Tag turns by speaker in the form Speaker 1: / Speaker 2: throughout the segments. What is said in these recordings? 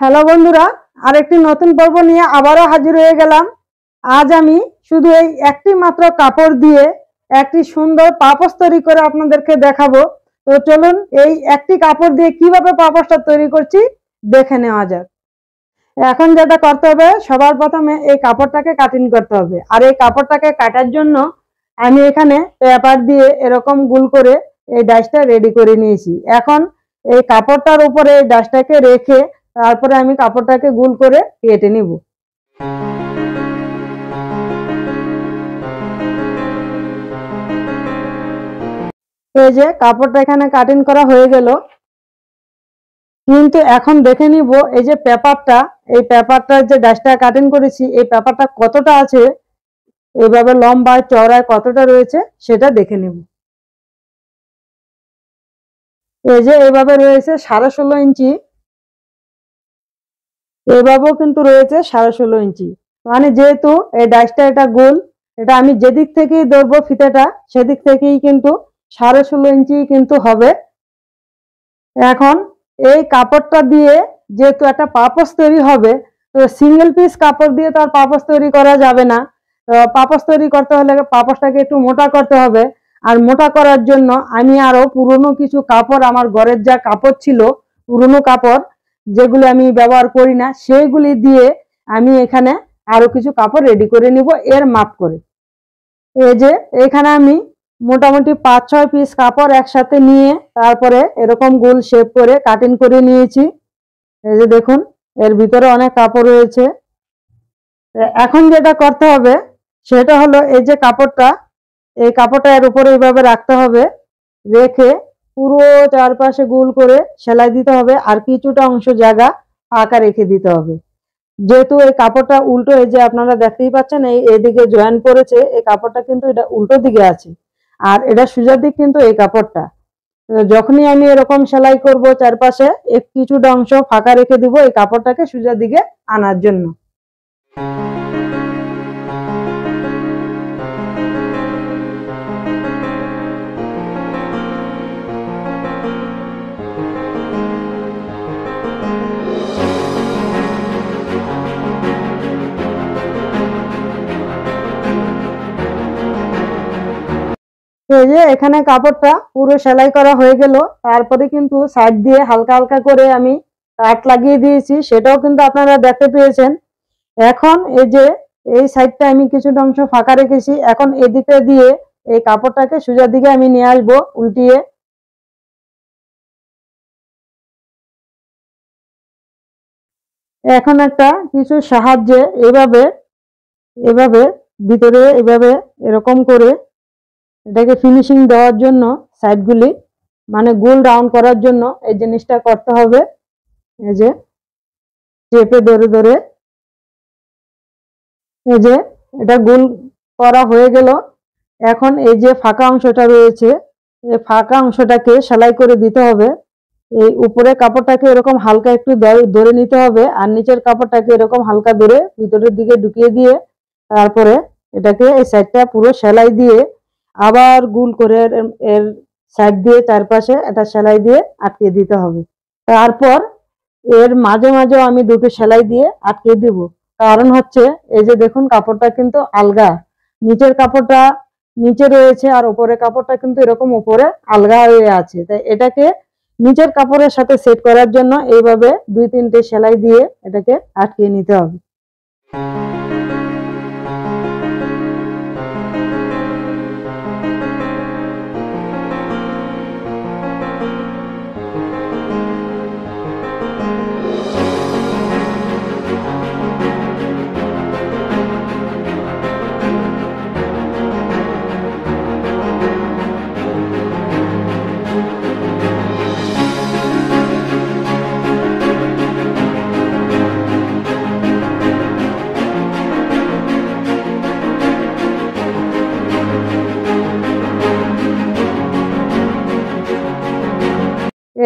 Speaker 1: Hello বন্ধুরা, আরেকটি নতুন পর্ব নিয়ে আবারও হাজির হয়ে গেলাম। আজ আমি শুধু এই একটি মাত্র কাপড় দিয়ে একটি সুন্দর পাপোশ তৈরি করে আপনাদেরকে দেখাবো। তো চলুন এই একটি কাপড় দিয়ে কিভাবে পাপোশটা তৈরি করছি দেখে নেওয়া যাক। এখন যেটা করতে হবে, সবার প্রথমে এই কাপড়টাকে কাটিং করতে হবে। আর এই কাপড়টাকে কাটার জন্য আমি এখানে পেপার দিয়ে এরকম গোল করে এই ডাইসটা রেডি করে নিয়েছি। এখন এই কাপড়টার উপরে এই ডাইসটাকে রেখে তারপরে আমি কাপড়টাকে গোল করে কেটে নিব। এই যে কাপড়টা এখানে কাটিং করা হয়ে গেল, কিন্তু এখন দেখে নিব এই যে পেপারটা, এই পেপারটার যে ডাইসটা কাটিং করেছি এই পেপারটা কতটা আছে, এইভাবে লম্বায় চওড়ায় কতটা রয়েছে সেটা দেখে নিব। এই যে এইভাবে রয়েছে 16.5 ইঞ্চি, এইভাবেও কিন্তু রয়েছে 16.5 ইঞ্চি। মানে যেহেতু এই ডাইসটা এটা গোল, এটা আমি যেদিক থেকেই ধরবো ফিতেটা সেদিক থেকেই কিন্তু 16.5 ইঞ্চি কিন্তু হবে। এখন এই কাপড়টা দিয়ে যেহেতু একটা পাপোশ তৈরি হবে, তো সিঙ্গেল পিস কাপড় দিয়ে তো আর পাপোশ তৈরি করা যাবে না। তো পাপোশ তৈরি করতে হলে পাপোশটাকে একটু মোটা করতে হবে। আর মোটা করার জন্য আমি আরো পুরনো কিছু কাপড়, আমার ঘরের যা কাপড় ছিল পুরনো কাপড় যেগুলি আমি ব্যবহার করি না, সেইগুলি দিয়ে আমি এখানে আরো কিছু কাপড় রেডি করে নিব এর মাপ করে। এই যে এখানে আমি মোটামুটি 5-6 পিস কাপড় একসাথে নিয়ে তারপরে এরকম গোল শেপ করে কাটিং করে নিয়েছি। এই যে দেখুন, এর ভিতরে অনেক কাপড় রয়েছে। এখন যেটা করতে হবে সেটা হলো এই যে কাপড়টা, এই কাপড়টা এর উপরে এইভাবে রাখতে হবে, রেখে পুরো চারপাশে গোল করে সেলাই দিতে হবে। আর কিছুটা অংশ জায়গা ফাঁকা রেখে দিতে হবে। যেহেতু এই কাপড়টা উল্টো, এই যে আপনারা দেখতেই পাচ্ছেন এইদিকে জয়েন করেছে, এই কাপড়টা কিন্তু এটা উল্টো দিকে আছে আর এটা সোজা দিক কিন্তু এই কাপড়টা। যখনই আমি এরকম সেলাই করব চারপাশে কিছুটা অংশ ফাঁকা রেখে দিব এই কাপড়টাকে সোজা দিকে আনার জন্য। এই যে এখানে কাপড়টা পুরো সেলাই করা হয়ে গেল, তারপরে কিন্তু সাইড দিয়ে হালকা হালকা করে আমি কাট লাগিয়ে দিয়েছি, সেটাও কিন্তু আপনারা দেখতে পেয়েছেন। এখন এই যে এই সাইডটা আমি কিছুটা অংশ ফাঁকা রেখেছি, এখন এদিকে দিয়ে এই কাপড়টাকে সোজা দিকে আমি নিয়ে আসবো উল্টিয়ে। এখন একটা কিছু সাহায্যে এভাবে এভাবে ভিতরে এভাবে এরকম করে এটাকে ফিনিশিং দেওয়ার জন্য সাইডগুলি মানে গোল রাউন্ড করার জন্য এই জিনিসটা করতে হবে। এই যে চেপে ধরে ধরে এই যে এটা গোল করা হয়ে গেল। এখন এই যে ফাঁকা অংশটা রয়েছে এই ফাঁকা অংশটাকে সেলাই করে দিতে হবে। এই উপরে কাপড়টাকে এরকম হালকা একটু ধরে নিতে হবে আর নিচের কাপড়টাকে এরকম হালকা ধরে ভিতরের দিকে ঢুকিয়ে দিয়ে তারপরে এটাকে এই সাইডটা পুরো সেলাই দিয়ে আবার গোল করে এর সাইড দিয়ে চারপাশে এটা সেলাই দিয়ে আটকে দিতে হবে। তারপর এর মাঝে মাঝেও আমি দুটো সেলাই দিয়ে আটকে দিব। কারণ হচ্ছে এই যে দেখুন কাপড়টা কিন্তু আলগা, নিচের কাপড়টা নিচে রয়েছে আর উপরের কাপড়টা কিন্তু এরকম উপরে আলগা হয়ে আছে। তাই এটাকে নিচের কাপড়ের সাথে সেট করার জন্য এইভাবে 2-3টে সেলাই দিয়ে এটাকে আটকে নিতে হবে।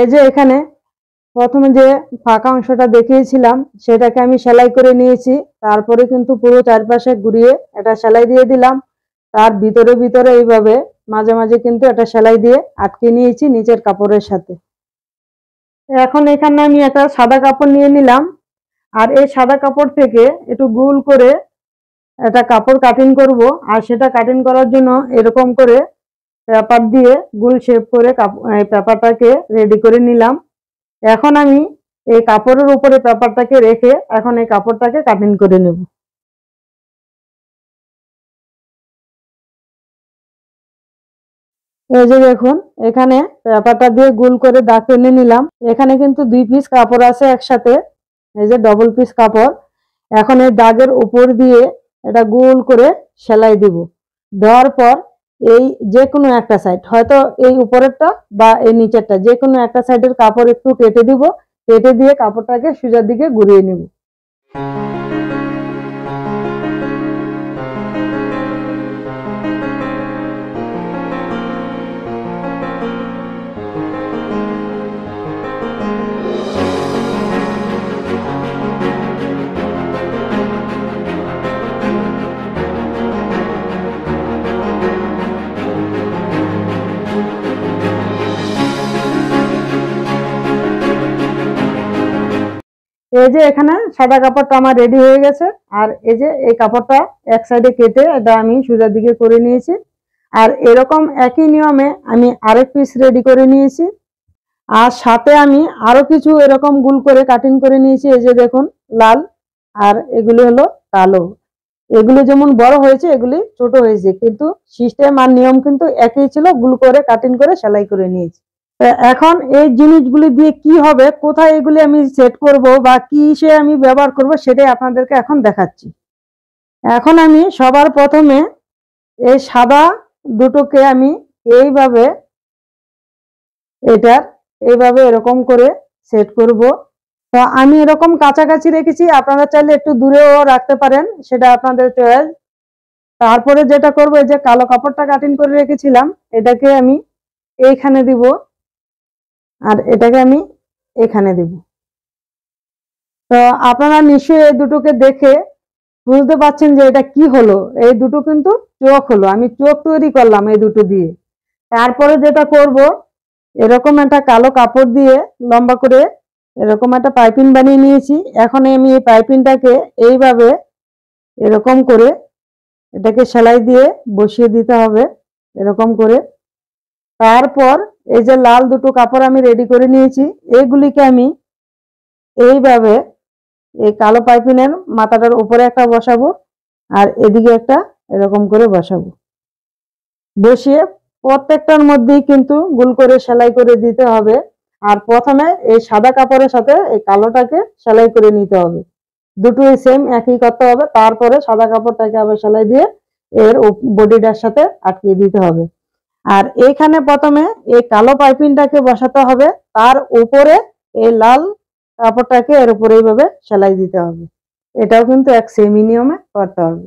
Speaker 1: এই যে এখানে প্রথমে যে ফাঁকা অংশটা দেখিয়েছিলাম সেটাকে আমি সেলাই করে নিয়েছি, তারপরে কিন্তু পুরো চারপাশে ঘুরিয়ে এটা সেলাই দিয়ে দিলাম। তার ভিতরে ভিতরে এইভাবে মাঝে মাঝে কিন্তু এটা সেলাই দিয়ে আটকে নিয়েছি নিচের কাপড়ের সাথে। এখন এখানে আমি একটা সাদা কাপড় নিয়ে নিলাম, আর এই সাদা কাপড় থেকে একটু গোল করে একটা কাপড় কাটিং করব। আর সেটা কাটিং করার জন্য এরকম করে পেপার দিয়ে গোল শেপ করে পেপারটাকে রেডি করে নিলাম। এখন আমি এই কাপড়ের উপরে পেপারটাকে রেখে এখন এই কাপড়টাকে কাটিং করে নেব। এই যে দেখুন, এখানে পেপারটা দিয়ে গোল করে দাগ টেনে নিলাম। এখানে কিন্তু 2 পিস কাপড় আছে একসাথে, এই যে ডবল পিস কাপড়। এখন এই দাগের উপর দিয়ে এটা গোল করে সেলাই দিব। দেওয়ার পর এই যে কোনো একটা সাইড, হয়তো এই উপরেরটা বা এই নিচেরটা, যে কোনো একটা সাইডের কাপড় একটু কেটে দিব। কেটে দিয়ে কাপড়টাকে সোজার দিকে ঘুরিয়ে নিব। এই যে এখানে সাদা কাপড়টা আমার রেডি হয়ে গেছে। আর এই যে এই কাপড়টা এক সাইডে কেটে এটা আমি সোজার দিকে করে নিয়েছি। আর এরকম একই নিয়মে আমি আরেক পিস রেডি করে নিয়েছি। আর সাথে আমি আরো কিছু এরকম গোল করে কাটিং করে নিয়েছি। এই যে দেখুন, লাল আর এগুলি হলো কালো। এগুলি যেমন বড় হয়েছে, এগুলি ছোট হয়েছে, কিন্তু সিস্টেম আর নিয়ম কিন্তু একই ছিল। গোল করে কাটিং করে সেলাই করে নিয়েছি। এখন এই জিনিসগুলি দিয়ে কি হবে, কোথায় এগুলি আমি সেট করব বা কিসে আমি ব্যবহার করব, সেটাই আপনাদেরকে এখন দেখাচ্ছি। এখন আমি সবার প্রথমে এই সাদা দুটোকে আমি এইভাবে এইভাবে এরকম করে সেট করব। তো আমি এরকম কাছাকাছি রেখেছি, আপনারা চাইলে একটু দূরেও রাখতে পারেন, সেটা আপনাদের চয়েস। তারপরে যেটা করব, এই যে কালো কাপড়টা কাটিং করে রেখেছিলাম, এটাকে আমি এইখানে দিব আর এটাকে আমি এখানে দিব। তো আপনারা নিশ্চয়ই এই দুটোকে দেখে বুঝতে পারছেন যে এটা কি হলো। এই দুটো কিন্তু চোখ হলো, আমি চোখ তৈরি করলাম এই দুটো দিয়ে। তারপরে যেটা করব, এরকম একটা কালো কাপড় দিয়ে লম্বা করে এরকম একটা পাইপিং বানিয়ে নিয়েছি। এখন আমি এই পাইপিংটাকে এইভাবে এরকম করে এটাকে সেলাই দিয়ে বসিয়ে দিতে হবে এরকম করে। তারপর এই যে লাল দুটো কাপড় আমি রেডি করে নিয়েছি, এইগুলিকে আমি এইভাবে এই কালো পাইপিনের মাথাটার উপরে একটা বসাবো আর এদিকে একটা এরকম করে বসাবো। বসিয়ে প্রত্যেকটার মধ্যেই কিন্তু গোল করে সেলাই করে দিতে হবে। আর প্রথমে এই সাদা কাপড়ের সাথে এই কালোটাকে সেলাই করে নিতে হবে, দুটোই সেম একই করতে হবে। তারপরে সাদা কাপড়টাকে আবার সেলাই দিয়ে এর বডিটার সাথে আটকিয়ে দিতে হবে। আর এইখানে প্রথমে এই কালো পাইপিংটাকে বসাতে হবে, তার উপরে এই লাল কাপড়টাকে এর উপরে এইভাবে সেলাই দিতে হবে। এটাও কিন্তু এক সেমি নিয়মে করতে হবে।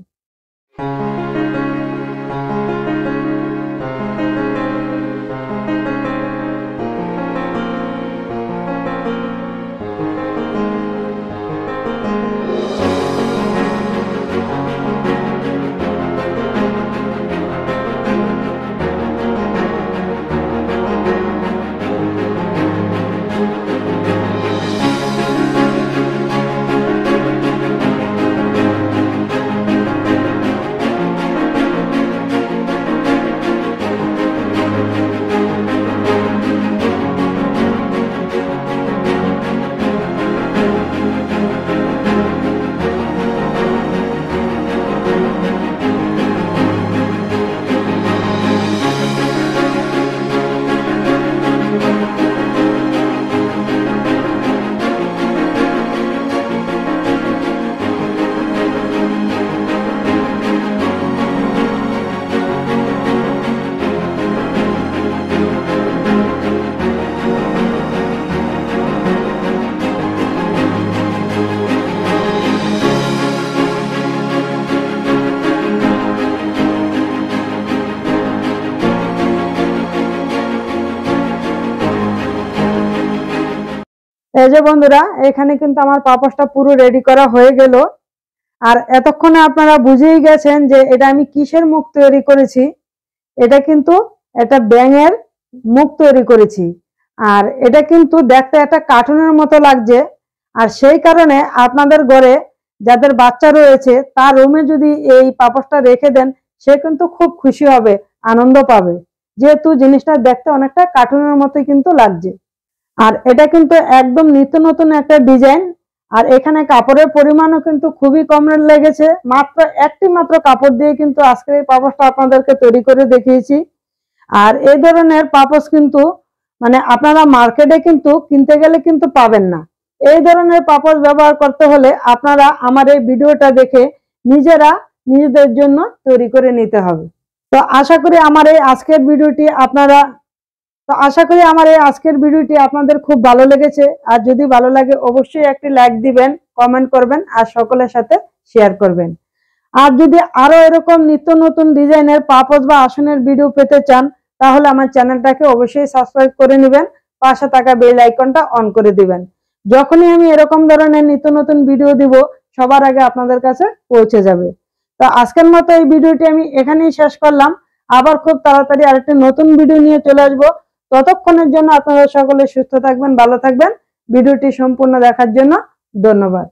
Speaker 1: এই যে বন্ধুরা, এখানে কিন্তু আমার পাপোশটা পুরো রেডি করা হয়ে গেল। আর এতক্ষণে আপনারা বুঝেই গেছেন যে এটা আমি কিসের মুখ তৈরি করেছি। এটা কিন্তু একটা ব্যাঙের মুখ তৈরি করেছি। আর এটা কিন্তু দেখতে একটা কার্টুনের মতো লাগছে। আর সেই কারণে আপনাদের ঘরে যাদের বাচ্চা রয়েছে তার রুমে যদি এই পাপোশটা রেখে দেন, সে কিন্তু খুব খুশি হবে, আনন্দ পাবে, যেহেতু জিনিসটা দেখতে অনেকটা কার্টুনের মতো কিন্তু লাগছে। আর এটা কিন্তু একদম নিত্য নতুন একটা ডিজাইন। আর এখানে কাপড়ের পরিমাণও কিন্তু খুবই কম লেগেছে, মাত্র একটি মাত্র কাপড় দিয়ে কিন্তু আজকের এই পাপোশটা আপনাদেরকে তৈরি করে দেখিয়েছি। আর এই ধরনের পাপোশ কিন্তু মানে আপনারা মার্কেটে কিন্তু কিনতে গেলে কিন্তু পাবেন না। এই ধরনের পাপোশ ব্যবহার করতে হলে আপনারা আমার এই ভিডিওটা দেখে নিজেরা নিজেদের জন্য তৈরি করে নিতে হবে। তো আশা করি আমার এই আজকের ভিডিওটি আপনাদের খুব ভালো লেগেছে। আর যদি ভালো লাগে অবশ্যই একটি লাইক দিবেন, কমেন্ট করবেন আর সকলের সাথে শেয়ার করবেন। আর যদি আরো এরকম নিত্য নতুন ডিজাইনের পাপোশ বা আসনের ভিডিও পেতে চান, তাহলে আমার চ্যানেলটাকে অবশ্যই সাবস্ক্রাইব করে নেবেন, পাশে থাকা বেল আইকনটা অন করে দিবেন। যখনই আমি এরকম ধরনের নিত্য নতুন ভিডিও দিব, সবার আগে আপনাদের কাছে পৌঁছে যাবে। তো আজকের মতো এই ভিডিওটি আমি এখানেই শেষ করলাম। আবার খুব তাড়াতাড়ি আরেকটি নতুন ভিডিও নিয়ে চলে আসবো। ততক্ষণের জন্য আপনারা সকলে সুস্থ থাকবেন, ভালো থাকবেন। ভিডিওটি সম্পূর্ণ দেখার জন্য ধন্যবাদ।